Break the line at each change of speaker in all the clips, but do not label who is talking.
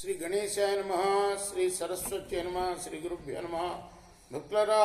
శ్రీ గణేశాయ నమ, శ్రీ సరస్వతి నమ, శ్రీ గురుభ్యో నమ. భక్తులరా,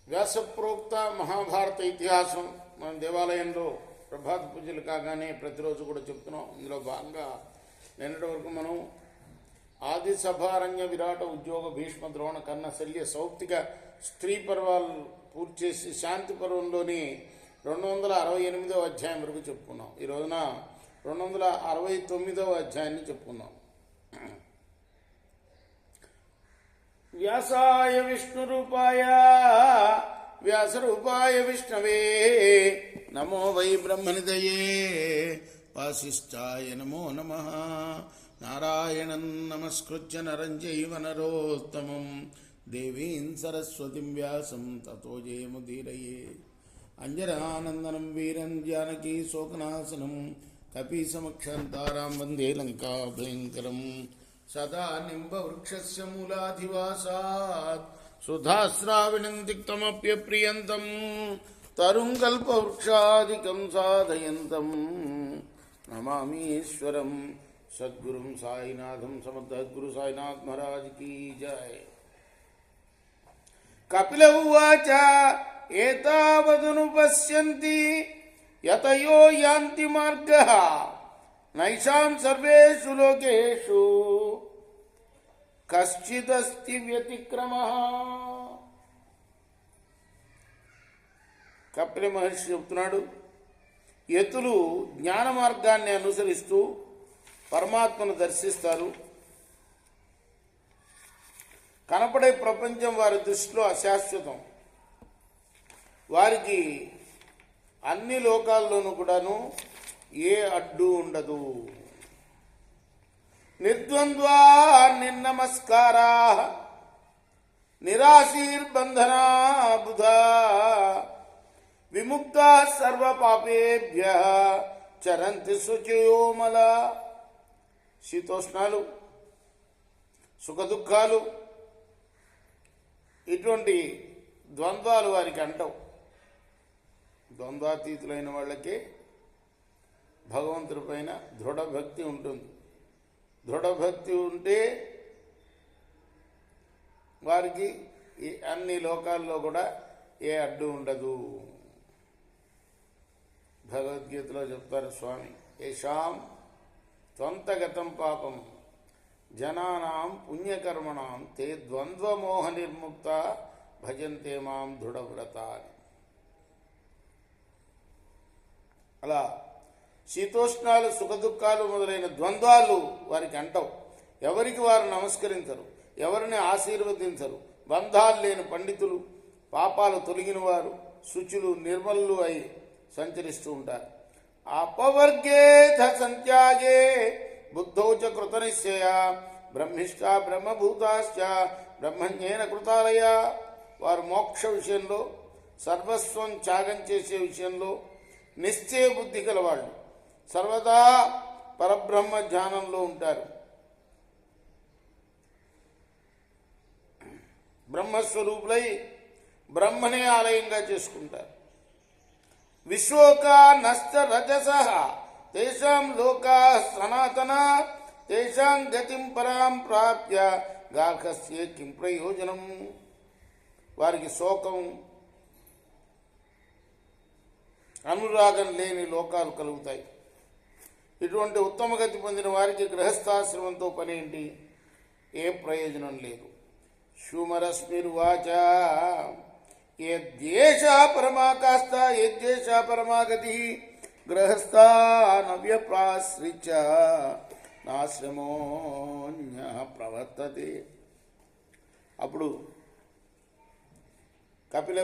వ్యాసప్రోక్త మహాభారత ఇతిహాసం మన దేవాలయంలో ప్రభాత పూజలు కాగానే ప్రతిరోజు కూడా చెప్తున్నాం. ఇందులో భాగంగా నిన్నటి వరకు మనం ఆది సభారణ్య విరాట ఉద్యోగ భీష్మ ద్రోణ కర్ణ శల్య సౌప్తిక స్త్రీ పర్వాలు పూర్తి చేసి శాంతి పర్వంలోని 268వ అధ్యాయం వరకు చెప్పుకున్నాం. ఈ రోజున 269వ అధ్యాయాన్ని చెప్పుకున్నాం. వ్యాసాయ విష్ణురూపాయ వ్యాసరూపాయ విష్ణవే నమో వై బ్రహ్మనిదయే వాసిష్ఠాయ నమో నమః. నారాయణం నమస్కృత్య నరం చైవ నరోత్తమం దేవీం సరస్వతిం వ్యాసం తతో జయముదీరయే. అంజనానందనం వీరం జానకీ శోకనాశనం కపీసమక్షంతారాం వందే లంకా భయంకరం. సదా నింబవృక్షస్య మూలాధివాసాత్ సుధాస్రావిణం తిక్తమప్యప్రియంతం తరుం కల్పవృక్షాదికం సాధయంతం నమామీశ్వరం సద్గురుం సాయినాథం. సమర్థ సాయినాథ్ మహారాజ్ కీ జయ. కపిల ఉవాచ ఏతావదును పశ్యంతి యతయో యాంతి మార్గః నైషాం సర్వేషు లోకేషు కశ్చిదస్తి వ్యతిక్రమః. కపిల మహర్షి చెప్తున్నాడు, యతులు జ్ఞాన మార్గాన్ని అనుసరిస్తూ పరమాత్మను దర్శిస్తారు. కనపడే ప్రపంచం వారి దృష్టిలో అశాశ్వతం. వారికి అన్ని లోకాల్లోనూ కూడాను ఏ అడ్డు ఉండదు. నిర్ద్వంద్వా నిర్నమస్కారా నిరాశీర్బంధనా బుధా విముక్తా సర్వ పాపేభ్యః చరంతి శుచయోమల. శీతోష్ణాలు, సుఖదుఖాలు, ఇటువంటి ద్వంద్వాలు వారికి అంటవు. ద్వంద్వాతీతులైన వాళ్ళకే భగవంతుడి పైన దృఢభక్తి ఉంటుంది. దృఢభక్తి ఉంటే వారికి ఈ అన్ని లోకాల్లో కూడా ఏ అడ్డు ఉండదు. భగవద్గీతలో చెప్తారు స్వామి, ఏషాం త్వంతగతం పాపం జనానాం పుణ్యకర్మణాం తే ద్వంద్వమోహ నిర్ముక్త భజంతే మాం దృఢవ్రత. అలా శీతోష్ణాలు, సుఖదుఖాలు మొదలైన ద్వంద్వాలు వారికి అంటవు. ఎవరికి వారు నమస్కరించరు, ఎవరిని ఆశీర్వదించరు. బంధాలు లేని పండితులు, పాపాలు తొలగిన వారు, శుచులు, నిర్మలు అయి సంచరిస్తూ ఉంటారు. అపవర్గేథ సంత్యాగే బుద్ధౌ చ కృతనిశ్చయ బ్రహ్మిష్ట బ్రహ్మభూతాశ్చ బ్రహ్మజ్ఞేన కృతాలయ. వారు మోక్ష విషయంలో, సర్వస్వం త్యాగం చేసే విషయంలో నిశ్చయ బుద్ధి గలవాళ్ళు, సర్వదా పరబ్రహ్మ ధ్యానంలో ఉంటారు. బ్రహ్మస్వరూపులై బ్రహ్మనే ఆలయంగా చేసుకుంటారు. విశ్వోకా నష్ట రజసః తేషాం లోకా సనాతన తేషాం గతిం పరాం ప్రాప్య గార్హస్యే కిం ప్రయోజనం. వారికి శోకం, అనురాగం లేని లోకాలు కలుగుతాయి. ఇటువంటి ఉత్తమ గతి పొందిన వారికి గృహస్థాశ్రమంతో పనేంటి? ఏ ప్రయోజనం లేదు. శూమరశ్మిర్వాచ యద్దేశ పరమాకాష్ట యద్దేశ పరమాగతి గృహస్థా నవ్యప్రాశ్రిత్య నాశ్రమోన్య ప్రవర్తతే. అప్పుడు కపిల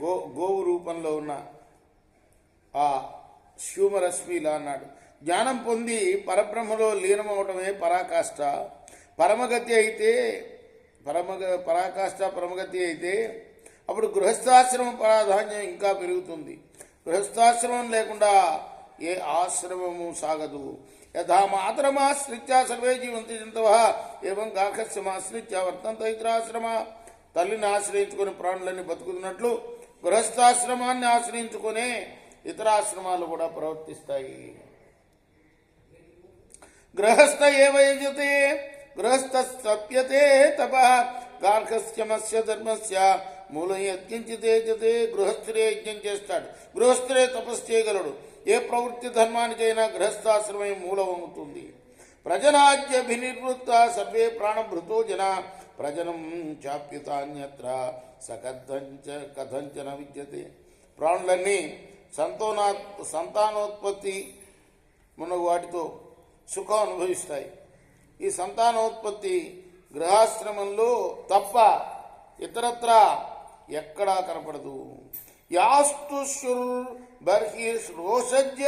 గోవు రూపంలో ఉన్న ఆ శూమరశ్మి ఇలా అన్నాడు, జ్ఞానం పొంది పరబ్రహ్మలో లీనమవటమే పరాకాష్ట. పరమగతి అయితే పరాకాష్ట పరమగతి అయితే అప్పుడు గృహస్థాశ్రమ ప్రాధాన్యం ఇంకా పెరుగుతుంది. గృహస్థాశ్రమం లేకుండా ఏ ఆశ్రమము సాగదు. యథా మాతరమాశ్రిత్య సర్వే జీవంతి జంతవః ఏవం గార్హస్యమాశ్రిత్య వర్తంత ఇతరాశ్రమ. తల్లిని ఆశ్రయించుకుని ప్రాణులన్నీ బతుకుతున్నట్లు గృహస్థాశ్రమాన్ని ఆశ్రయించుకునే ఇతరాశ్రమాలు కూడా ప్రవర్తిస్తాయి. గృహస్థ ఏవ యజతే గృహస్థప్యతే తప గార్హస్థ్యమస్య ధర్మస్య మూలం యజ్ఞించితే గృహస్థుడే యజ్ఞం చేస్తాడు, గృహస్థుడే తపస్సు చేయగలడు. ఏ ప్రవృత్తి ధర్మానికైనా గృహస్థాశ్రమే మూలం అవుతుంది. ప్రజనాద్యభినివృత్త సర్వే ప్రాణభృతో జన ప్రజనం చాప్యుతాన్యత్ర కథంచన విద్యతే. ప్రాణులన్నీ సంతానోత్పత్తి మునగు వాటితో సుఖం అనుభవిస్తాయి. ఈ సంతానోత్పత్తి గృహాశ్రమంలో తప్ప ఇతరత్ర ఎక్కడా కనపడదు. యాస్తు బర్హిరోషజ్య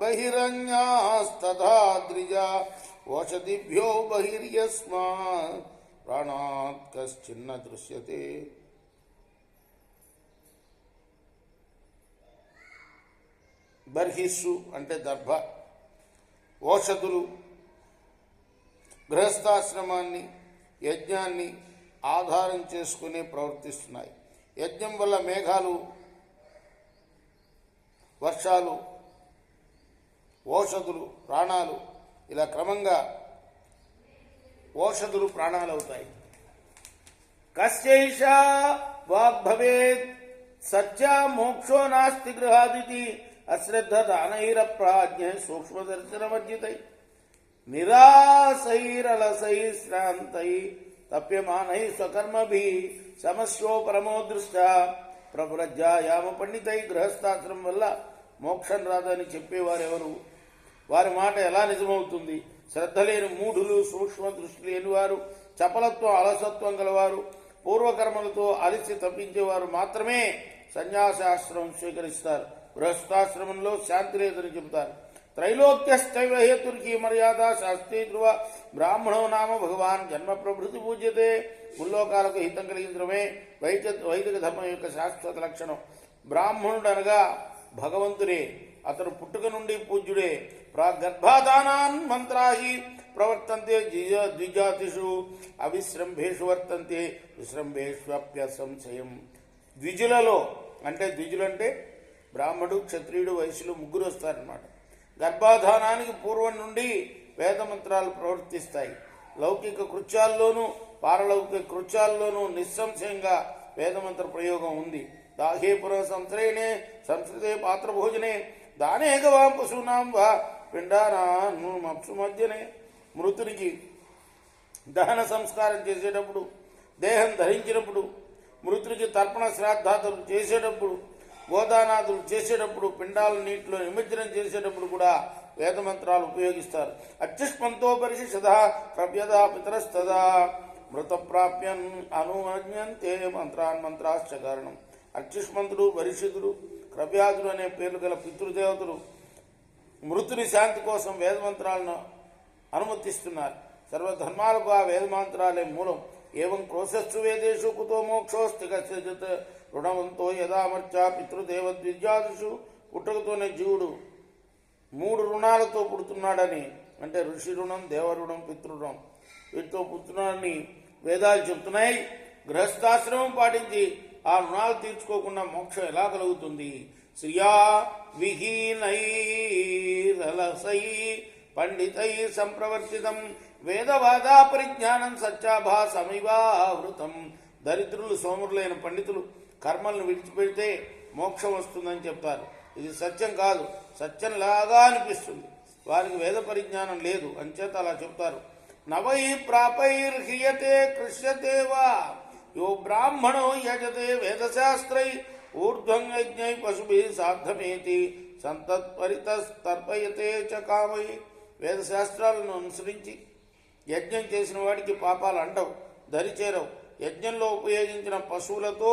బహిరణ్యాస్తథాద్రిజ ఓషధిభ్యో బహిర్యస్మా ప్రాణాత్ కశ్చిన్న దృశ్యతే. బర్హిస్సు అంటే దర్భ, ఓషధులు గృహస్థాశ్రమాన్ని యజ్ఞాన్ని ఆధారం చేసుకుని ప్రవర్తిస్తున్నాయి. యజ్ఞం వల్ల మేఘాలు, వర్షాలు, ఓషధులు, ప్రాణాలు, ఇలా క్రమంగా ఓషధులు ప్రాణాలు అవుతాయి. కశ్చైష వాగ్భవేత్ సత్య మోక్షో నాస్తి గృహాదితి అశ్రద్ధ దానైర ప్రాజ్ఞ సూక్ష్మదర్శనవర్జితై నిరాశైరలసై శ్రాంతై తప్యమానై స్వకర్మభి సమస్యో పరమో దృష్ట ప్రవ్రజ్యాయామ పండితై. గృహస్థాశ్రమం వల్ల మోక్షం రాదని చెప్పేవారెవరు? వారి మాట ఎలా నిజమవుతుంది? శ్రద్ధ లేని మూఢులు, సూక్ష్మ దృష్టి లేనివారు, చపలత్వం, అలసత్వం గలవారు, పూర్వకర్మలతో అలిసి తప్పించేవారు మాత్రమే సన్యాసాశ్రమం స్వీకరిస్తారు. గృహస్థాశ్రమంలో శాంతి లేదని చెబుతారు. త్రైలోక్యశ్చైవ హేతుర్కి మర్యాద శాస్త్రీ ధ్రువ బ్రాహ్మణో నామ భగవాన్ జన్మ ప్రభృతి పూజ్యతే. ముల్లోకాలకు హితం కలిగించడమే వైదిక ధర్మం యొక్క శాశ్వత లక్షణం. బ్రాహ్మణుడు అనగా భగవంతుడే, అతను పుట్టుక నుండి పూజ్యుడే. ప్రాగర్భాదానాన్ మంత్రాహి ప్రవర్తంతే ద్విజాతిషు అవిశ్రంభేషు వర్తంతే విశ్రంభేష్వప్య సంశయం. ద్విజులలో అంటే ద్విజులంటే బ్రాహ్మడు, క్షత్రియుడు, వైశ్యులు ముగ్గురు వస్తారన్నమాట. గర్భాధానానికి పూర్వం నుండి వేదమంత్రాలు ప్రవర్తిస్తాయి. లౌకిక కృత్యాల్లోనూ పారలౌకిక కృత్యాల్లోనూ నిస్సంశయంగా వేదమంత్ర ప్రయోగం ఉంది. దాహే పుర సంశ్రయణే సంస్కృతే పాత్రభోజనే దానే గవాం పశూనాం వా పిండానాన్సు మధ్యనే. మృతునికి దహన సంస్కారం చేసేటప్పుడు, దేహం ధరించినప్పుడు, మృతునికి తర్పణ శ్రాద్ధాదులు చేసేటప్పుడు, గోదానాదులు చేసేటప్పుడు, పిండాలను నీటిలో నిమజ్జనం చేసేటప్పుడు కూడా వేదమంత్రాలు ఉపయోగిస్తారు. అత్యుష్మంతో పరిశిషద ప్రవ్యదా పితరస్తదా మృతప్రాప్యన్ అనుమన్యంతే మంత్రాశ్చ కారణం. అత్యుష్మంతుడు, వరిషితుడు, క్రవ్యాదులు అనే పేర్లు గల పితృదేవతలు మృతుని శాంతి కోసం వేదమంత్రాలను అనుమతిస్తున్నారు. సర్వధర్మాలకు ఆ వేదమంత్రాలే మూలం. ఏవం క్రోశస్సు వేదేషు కుతో మోక్షోస్తి కశ్చిత్ రుణవంతో యదామర్చా పితృదేవద్విజాదిషు. పుట్టుకతోనే జీవుడు 3 రుణాలతో పుడుతున్నాడని, అంటే ఋషి రుణం, దేవరుణం, పితృరుణం, వీటితో పుడుతున్నాడని వేదాలు చెప్తున్నాయి. గృహస్థాశ్రమం పాటించి ఆ రుణాలు తీర్చుకోకుండా మోక్షం ఎలా కలుగుతుంది? శ్రియా విహీనైరలసై పండితై సంప్రవర్తితం వేదవాదా పరిజ్ఞానం సత్యాభాసమివావృతం. దరిద్రులు, సోమరులైన పండితులు కర్మలను విడిచిపెడితే మోక్షం వస్తుందని చెప్తారు. ఇది సత్యం కాదు, సత్యంలాగా అనిపిస్తుంది. వారికి వేద పరిజ్ఞానం లేదు, అంచేత అలా చెప్తారు. నవై ప్రాపైర్హ్రియతే కృష్యతే వా యో బ్రాహ్మణో యజతే వేదశాస్త్రై ఊర్ధ్వం యజ్ఞై పశుభి సాధమేతి సంతత్పరితర్పయతే చ కామై. వేదశాస్త్రాలను అనుసరించి యజ్ఞం చేసిన వాడికి పాపాలు అంటవు, దరిచేరవు. యజ్ఞంలో ఉపయోగించిన పశువులతో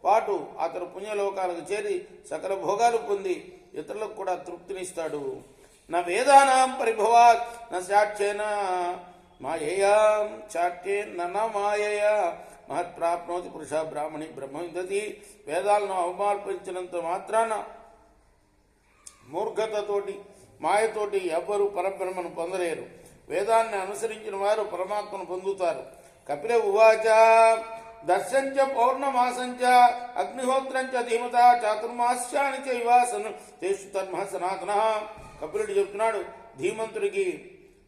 పాటు అతను పుణ్యలోకాలకు చేరి సకల భోగాలు పొంది ఇతరులకు కూడా తృప్తినిస్తాడు. నా వేదానాం పరిభవాత్ నా సాక్ష్యేన మాయయా చాట్యేన మాయయా మహత్ప్రాప్నోతి పురుష బ్రాహ్మణి బ్రహ్మవిదతి. వేదాలను అవమార్పించినంత మాత్రాన మూర్ఖతతోటి, మాయతోటి ఎవ్వరూ పరబ్రహ్మను పొందలేరు. వేదాన్ని అనుసరించిన వారు పరమాత్మను పొందుతారు. కపిల ఉవాచ దర్శంచ పౌర్ణమాసంచ అగ్నిహోత్రంచ ధీమత చాతుర్మాస్యాని చైవాసను తేషు ధర్మ సనాతన. కపిలుడు చెప్తున్నాడు, ధీమంతుడికి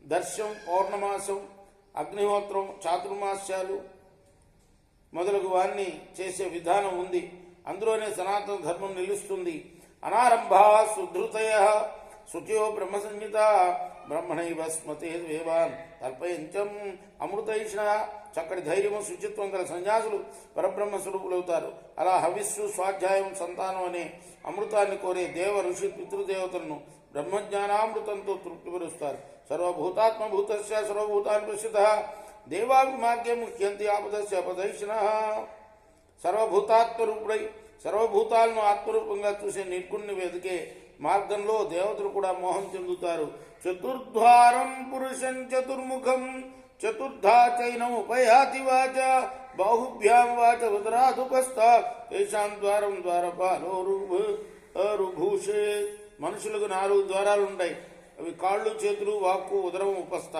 దర్శం, పౌర్ణమాసం, అగ్నిహోత్రం, చాతుర్మాస్యాలు మొదలగు వారిని చేసే విధానం ఉంది. అందులోనే సనాతన ధర్మం నిలుస్తుంది. అనారంభా సుధృతయ శుచో బ్రహ్మసంహిత బ్రహ్మణైవ స్మతే వేవాన్ కల్పయంచం అమృతైషణ. చక్కటి ధైర్యము, శుచిత్వం గల సన్యాసులు పరబ్రహ్మ స్వరూపులవుతారు. అలా హవిస్సు, స్వాధ్యాయం, సంతానం అనే అమృతాన్ని కోరే దేవ ఋషి పితృదేవతలను బ్రహ్మజ్ఞానామృతంతో తృప్తిపరుస్తారు. సర్వభూతాత్మభూతస్య సర్వభూతాన్ని ప్రసిద్ధ దేవాభిమార్గే ముఖ్యంతి ఆపదస్య అపదైషణ. సర్వభూతాత్మరూపుడై సర్వభూతాలను ఆత్మరూపంగా చూసే నిర్గుణ్ణి వెతికే మార్గంలో దేవతలు కూడా మోహం చెందుతారు. చతుర్ద్వారం పురుషం చతుర్ముఖం చతుర్ధా చైనం ఉపయాతి వాచ బాహుభ్యాం వాచ ఉదరాధుపస్థ తేషాం ద్వారం ద్వారపాలో రుభూషే. మనుషులకు 4 ద్వారాలుంటాయి. అవి కాళ్ళు, చేతులు, వాక్కు, ఉదరం, ఉపస్థ.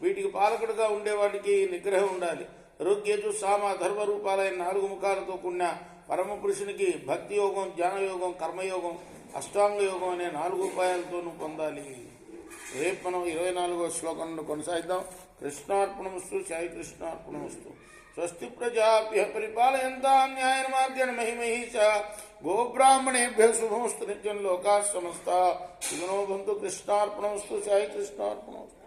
వీటికి పాలకుడుగా ఉండేవాడికి నిగ్రహం ఉండాలి. రుగ్యజు, సామ, ధర్మ రూపాలైన 4 ముఖాలతో కూడిన పరమ పురుషునికి భక్తి యోగం, జ్ఞానయోగం, కర్మయోగం, అష్టాంగ యోగం అనే 4 ఉపాయాలతోనూ పొందాలి. రేపు మనం 24వ శ్లోకం నుండి కొనసాగిద్దాం. కృష్ణార్పణమస్తు. సాయి కృష్ణార్పణమస్తు. స్వస్తి ప్రజాభ్య పరిపాలయంతాం న్యాయేన మార్గేణ మహిమహీష. గోబ్రాహ్మణేభ్య శుభమస్తు. నిత్యం లోకాః సమస్తాః సుఖినో భవంతు. కృష్ణార్పణమస్తు. సాయి కృష్ణార్పణమస్తు.